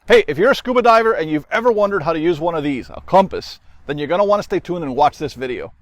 Hey, if you're a scuba diver and you've ever wondered how to use one of these, a compass, then you're going to want to stay tuned and watch this video.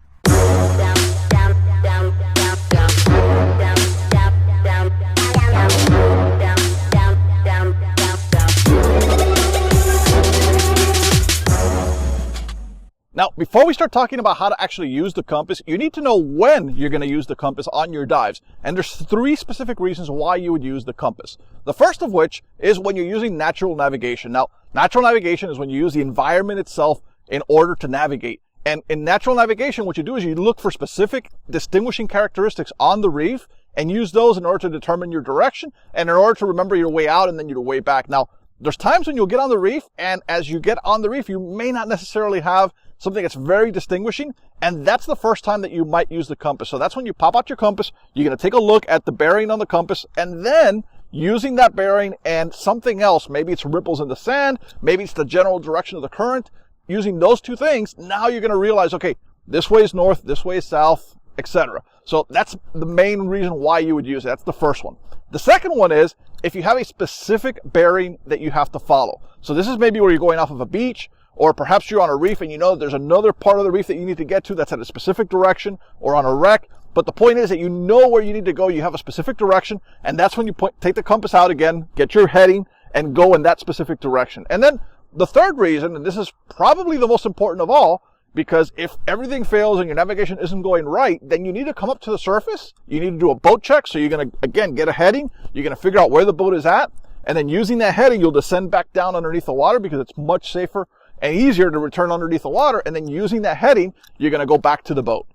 Now, before we start talking about how to actually use the compass, you need to know when you're going to use the compass on your dives. And there's 3 specific reasons why you would use the compass. The first of which is when you're using natural navigation. Now, natural navigation is when you use the environment itself in order to navigate. And in natural navigation, what you do is you look for specific distinguishing characteristics on the reef and use those in order to determine your direction and in order to remember your way out and then your way back. Now, there's times when you'll get on the reef, and as you get on the reef, you may not necessarily have something that's very distinguishing, and that's the first time that you might use the compass. So that's when you pop out your compass, you're going to take a look at the bearing on the compass, and then using that bearing and something else, maybe it's ripples in the sand, maybe it's the general direction of the current, using those 2 things, now you're going to realize, okay, this way is north, this way is south, etc. So that's the main reason why you would use it. That's the first one. The second one is if you have a specific bearing that you have to follow. So this is maybe where you're going off of a beach, or perhaps you're on a reef and you know there's another part of the reef that you need to get to that's at a specific direction, or on a wreck. But the point is that you know where you need to go, you have a specific direction, and that's when you take the compass out again, get your heading, and go in that specific direction. And then the third reason, and this is probably the most important of all, because if everything fails and your navigation isn't going right, then you need to come up to the surface. You need to do a boat check. So you're going to, again, get a heading. You're going to figure out where the boat is at. And then using that heading, you'll descend back down underneath the water because it's much safer and easier to return underneath the water. And then using that heading, you're going to go back to the boat.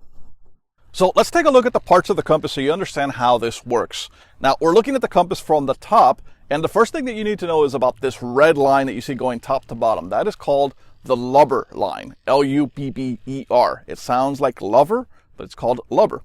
So let's take a look at the parts of the compass so you understand how this works. Now, we're looking at the compass from the top. And the first thing that you need to know is about this red line that you see going top to bottom. That is called the Lubber Line, L-U-B-B-E-R. It sounds like lover, but it's called lubber.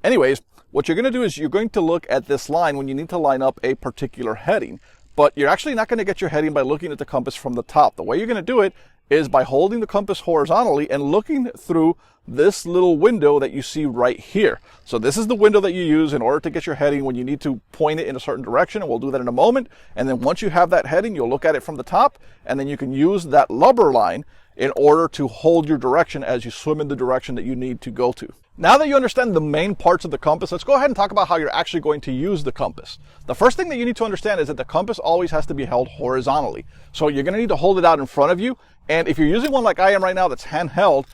Anyways, what you're going to do is you're going to look at this line when you need to line up a particular heading. But you're actually not going to get your heading by looking at the compass from the top. The way you're going to do it is by holding the compass horizontally and looking through this little window that you see right here. So this is the window that you use in order to get your heading when you need to point it in a certain direction, and we'll do that in a moment. And then once you have that heading, you'll look at it from the top, and then you can use that lubber line in order to hold your direction as you swim in the direction that you need to go to. Now that you understand the main parts of the compass, let's go ahead and talk about how you're actually going to use the compass. The first thing that you need to understand is that the compass always has to be held horizontally. So you're going to need to hold it out in front of you. And if you're using one like I am right now that's handheld,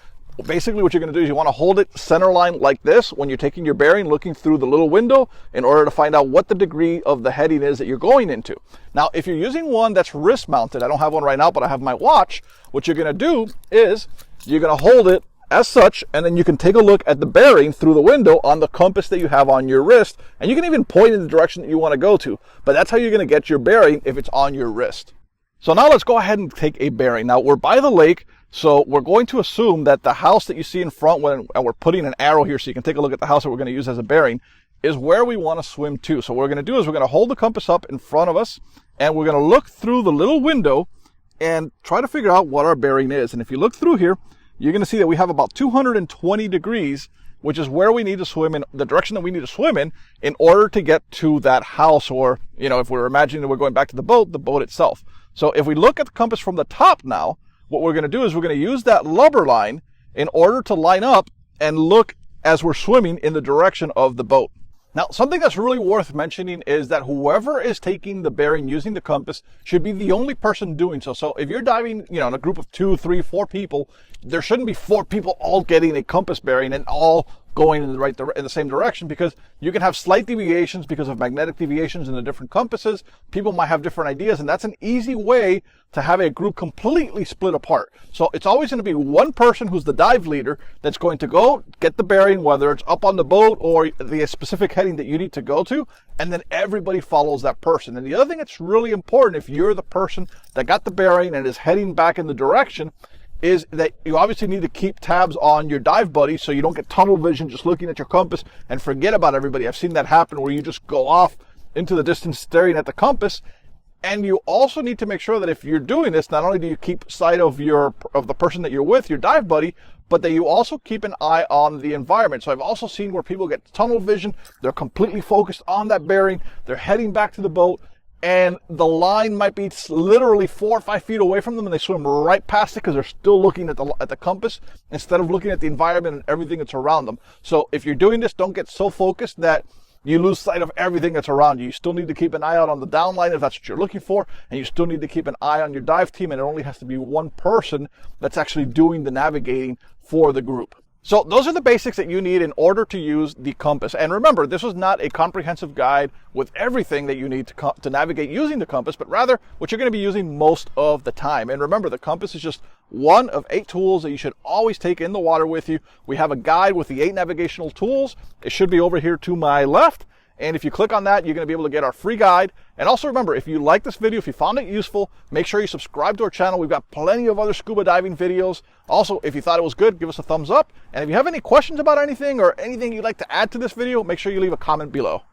basically what you're going to do is you want to hold it center line like this when you're taking your bearing, looking through the little window in order to find out what the degree of the heading is that you're going into. Now, if you're using one that's wrist mounted, I don't have one right now, but I have my watch, what you're going to do is you're going to hold it as such, and then you can take a look at the bearing through the window on the compass that you have on your wrist, and you can even point in the direction that you want to go to. But that's how you're going to get your bearing if it's on your wrist. So now let's go ahead and take a bearing. Now we're by the lake, so we're going to assume that the house that you see in front, and we're putting an arrow here so you can take a look at the house that we're going to use as a bearing, is where we want to swim to. So what we're going to do is we're going to hold the compass up in front of us, and we're going to look through the little window and try to figure out what our bearing is. And if you look through here, you're going to see that we have about 220 degrees, which is where we need to swim in, the direction that we need to swim in order to get to that house, or, you know, if we're imagining that we're going back to the boat itself. So if we look at the compass from the top now, what we're going to do is we're going to use that lubber line in order to line up and look as we're swimming in the direction of the boat. Now, something that's really worth mentioning is that whoever is taking the bearing using the compass should be the only person doing so. So if you're diving, you know, in a group of 2, 3, 4 people, there shouldn't be 4 people all getting a compass bearing and all going in the same direction, because you can have slight deviations because of magnetic deviations in the different compasses. People might have different ideas, and that's an easy way to have a group completely split apart. So it's always going to be one person who's the dive leader that's going to go get the bearing, whether it's up on the boat or the specific heading that you need to go to, and then everybody follows that person. And the other thing that's really important, if you're the person that got the bearing and is heading back in the direction, is that you obviously need to keep tabs on your dive buddy so you don't get tunnel vision just looking at your compass and forget about everybody. I've seen that happen where you just go off into the distance staring at the compass. And you also need to make sure that if you're doing this, not only do you keep sight of the person that you're with, your dive buddy, but that you also keep an eye on the environment. So I've also seen where people get tunnel vision. They're completely focused on that bearing. They're heading back to the boat, and the line might be literally 4 or 5 feet away from them, and they swim right past it because they're still looking at the compass instead of looking at the environment and everything that's around them. So if you're doing this, don't get so focused that you lose sight of everything that's around you. You still need to keep an eye out on the downline if that's what you're looking for, and you still need to keep an eye on your dive team, and it only has to be one person that's actually doing the navigating for the group. So those are the basics that you need in order to use the compass. And remember, this was not a comprehensive guide with everything that you need to navigate using the compass, but rather what you're going to be using most of the time. And remember, the compass is just one of 8 tools that you should always take in the water with you. We have a guide with the 8 navigational tools. It should be over here to my left. And if you click on that, you're going to be able to get our free guide. And also remember, if you like this video, if you found it useful, make sure you subscribe to our channel. We've got plenty of other scuba diving videos. Also, if you thought it was good, give us a thumbs up. And if you have any questions about anything or anything you'd like to add to this video, make sure you leave a comment below.